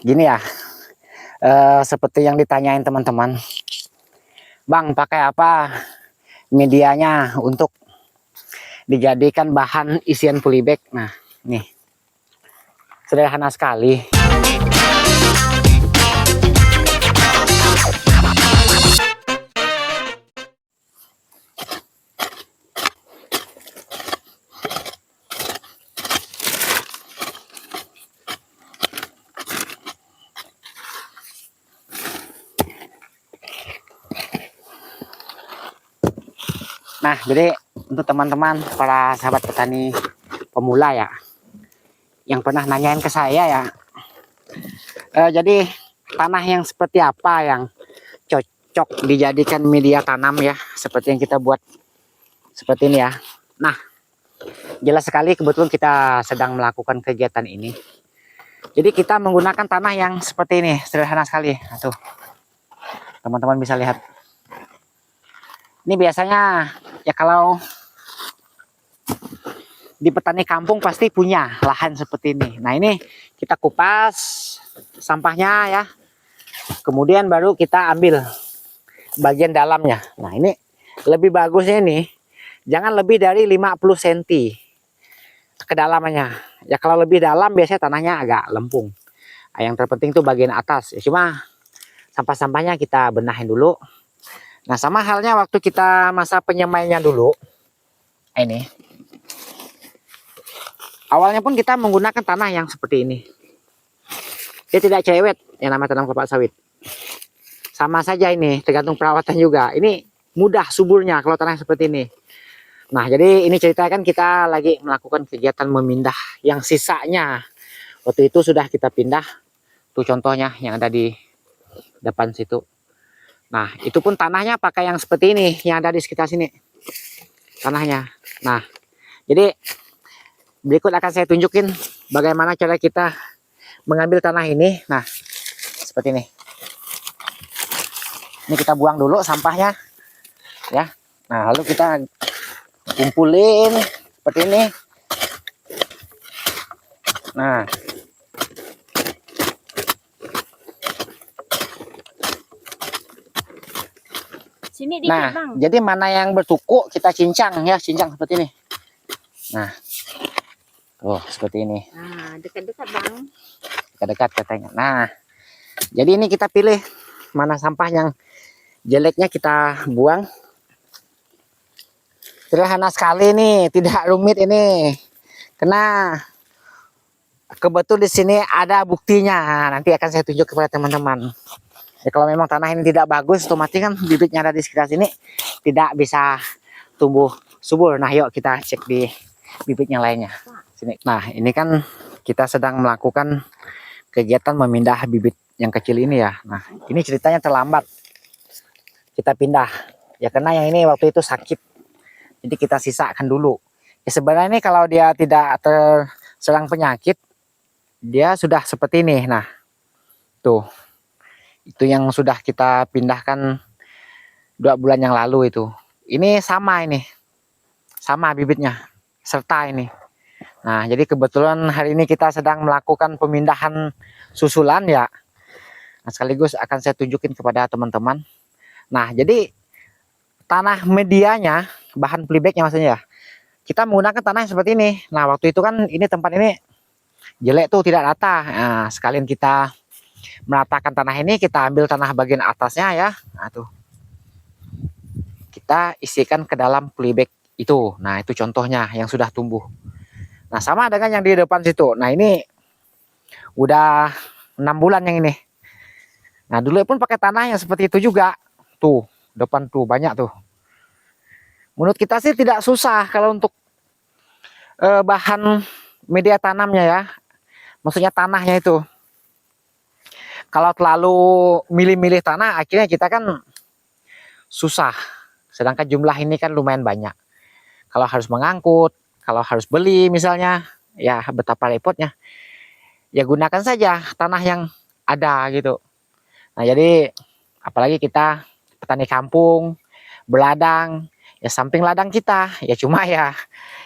Gini ya, seperti yang ditanyain teman-teman, Bang, pakai apa medianya untuk dijadikan bahan isian polybag? Nah, nih, sederhana sekali. Nah, jadi untuk teman-teman para sahabat petani pemula ya, yang pernah nanyain ke saya ya, jadi tanah yang seperti apa yang cocok dijadikan media tanam ya, seperti yang kita buat seperti ini ya. Nah, jelas sekali kebetulan kita sedang melakukan kegiatan ini. Jadi kita menggunakan tanah yang seperti ini, sederhana sekali. Nah, tuh, teman-teman bisa lihat. Ini biasanya ya kalau di petani kampung pasti punya lahan seperti ini. Nah, ini kita kupas sampahnya ya. Kemudian baru kita ambil bagian dalamnya. Nah, ini lebih bagusnya ini jangan lebih dari 50 cm kedalamannya. Ya kalau lebih dalam biasanya tanahnya agak lempung. Nah, yang terpenting tuh bagian atas. Ya, cuma sampah-sampahnya kita benahin dulu. Nah, sama halnya waktu kita masa penyemainya dulu. Ini. Awalnya pun kita menggunakan tanah yang seperti ini. Dia tidak cerewet yang namanya tanam kelapa sawit. Sama saja ini, tergantung perawatan juga. Ini mudah suburnya kalau tanah seperti ini. Nah, jadi ini ceritakan kita lagi melakukan kegiatan memindah yang sisanya. Waktu itu sudah kita pindah. Tuh contohnya yang ada di depan situ. Nah, itu pun tanahnya pakai yang seperti ini, yang ada di sekitar sini. Tanahnya. Nah, jadi berikut akan saya tunjukin bagaimana cara kita mengambil tanah ini. Nah, seperti ini. Ini kita buang dulu sampahnya. Ya. Nah, lalu kita kumpulin seperti ini. Nah, Sini dikit, nah, Bang. jadi mana yang bertukuk kita cincang ya, cincang seperti ini. Nah, tuh seperti ini. Nah, dekat-dekat, Bang. Dekat-dekat katanya. Nah, jadi ini kita pilih mana sampah yang jeleknya kita buang. Sederhana sekali nih, tidak rumit ini. Karena kebetul di sini ada buktinya. Nanti akan saya tunjuk kepada teman-teman. Ya, kalau memang tanah ini tidak bagus, otomatis kan bibitnya ada di sekitar sini tidak bisa tumbuh subur. Nah, yuk kita cek di bibit yang lainnya. Sini. Nah, ini kan kita sedang melakukan kegiatan memindah bibit yang kecil ini ya. Nah, ini ceritanya terlambat. Kita pindah. Ya karena yang ini waktu itu sakit. Jadi kita sisakan dulu. Ya sebenarnya ini kalau dia tidak terserang penyakit, dia sudah seperti ini. Nah, tuh. Itu yang sudah kita pindahkan 2 bulan yang lalu itu. Ini sama ini. Sama bibitnya. Serta ini. Nah, jadi kebetulan hari ini kita sedang melakukan pemindahan susulan ya. Nah, sekaligus akan saya tunjukin kepada teman-teman. Nah, jadi tanah medianya, bahan polybagnya maksudnya ya. Kita menggunakan tanah seperti ini. Nah, waktu itu kan ini tempat ini jelek tuh, tidak rata. Nah, sekalian kita meratakan tanah ini, kita ambil tanah bagian atasnya ya. Nah, tuh. Kita isikan ke dalam polybag itu. Nah, itu contohnya yang sudah tumbuh. Nah, sama dengan yang di depan situ. Nah, ini udah 6 bulan yang ini. Nah, dulu pun pakai tanah yang seperti itu juga. Tuh, depan tuh banyak tuh. Menurut kita sih tidak susah kalau untuk bahan media tanamnya ya. Maksudnya tanahnya itu. Kalau terlalu milih-milih tanah, akhirnya kita kan susah. Sedangkan jumlah ini kan lumayan banyak. Kalau harus mengangkut, kalau harus beli misalnya, ya betapa repotnya. Ya gunakan saja tanah yang ada gitu. Nah, jadi apalagi kita petani kampung, berladang, ya samping ladang kita, ya cuma ya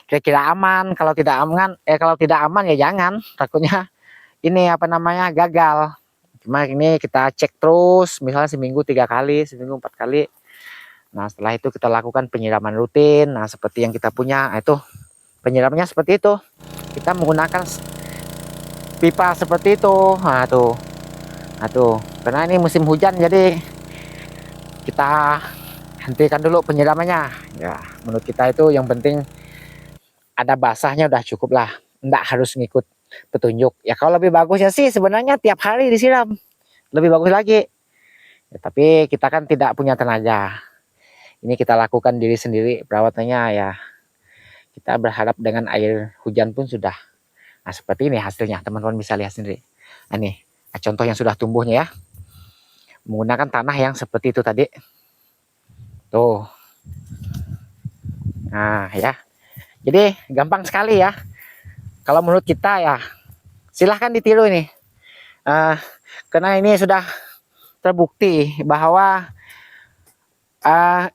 kira-kira aman. Kalau tidak aman, kalau tidak aman ya jangan, takutnya ini apa namanya gagal. Cuma ini kita cek terus, misalnya seminggu 3 kali, seminggu 4 kali. Nah setelah itu kita lakukan penyiraman rutin. Nah seperti yang kita punya, itu penyiramnya seperti itu. Kita menggunakan pipa seperti itu. Nah tuh, karena ini musim hujan jadi kita hentikan dulu penyiramannya. Ya menurut kita itu yang penting ada basahnya udah cukup lah, nggak harus ngikut petunjuk. Ya kalau lebih bagusnya sih sebenarnya tiap hari disiram, lebih bagus lagi. Ya, tapi kita kan tidak punya tenaga. Ini kita lakukan diri sendiri perawatannya ya. Kita berharap dengan air hujan pun sudah. Nah seperti ini hasilnya, teman-teman bisa lihat sendiri. Nah, ini contoh yang sudah tumbuhnya ya. Menggunakan tanah yang seperti itu tadi. Tuh. Nah ya. Jadi gampang sekali ya. Kalau menurut kita ya silahkan ditiru ini. Karena ini sudah terbukti bahwa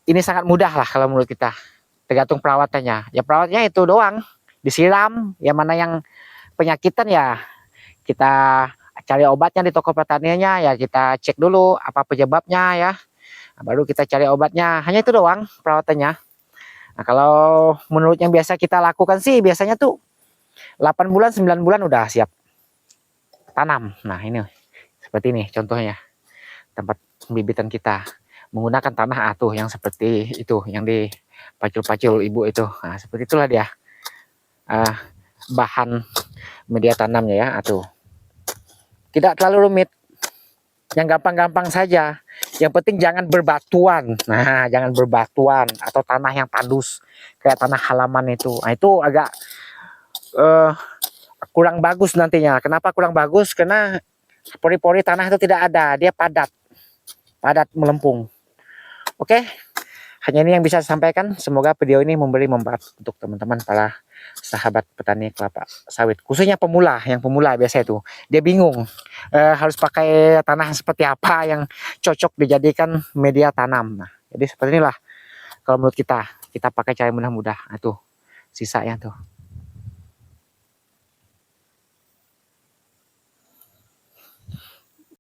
ini sangat mudah lah kalau menurut kita. Tergantung perawatannya. Ya perawatannya itu doang. Disiram. Yang mana yang penyakitan ya kita cari obatnya di toko pertaniannya. Ya kita cek dulu apa penyebabnya ya. Nah, baru kita cari obatnya. Hanya itu doang perawatannya. Nah kalau menurut yang biasa kita lakukan sih biasanya tuh 8 bulan 9 bulan udah siap tanam. Nah ini seperti ini contohnya tempat pembibitan kita menggunakan tanah atuh yang seperti itu yang dipacul-pacul ibu itu. Nah seperti itulah dia bahan media tanamnya ya atuh. Tidak terlalu rumit, yang gampang-gampang saja. Yang penting jangan berbatuan. Nah jangan berbatuan atau tanah yang tandus kayak tanah halaman itu. Nah itu agak kurang bagus nantinya. Kenapa kurang bagus? Karena pori-pori tanah itu tidak ada, dia padat melempung. Oke, hanya ini yang bisa saya sampaikan. Semoga video ini memberi manfaat untuk teman-teman para sahabat petani kelapa sawit, khususnya pemula. Yang pemula biasa itu dia bingung harus pakai tanah seperti apa yang cocok dijadikan media tanam. Nah jadi seperti inilah kalau menurut kita pakai cara mudah-mudah. Nah, tuh sisanya tuh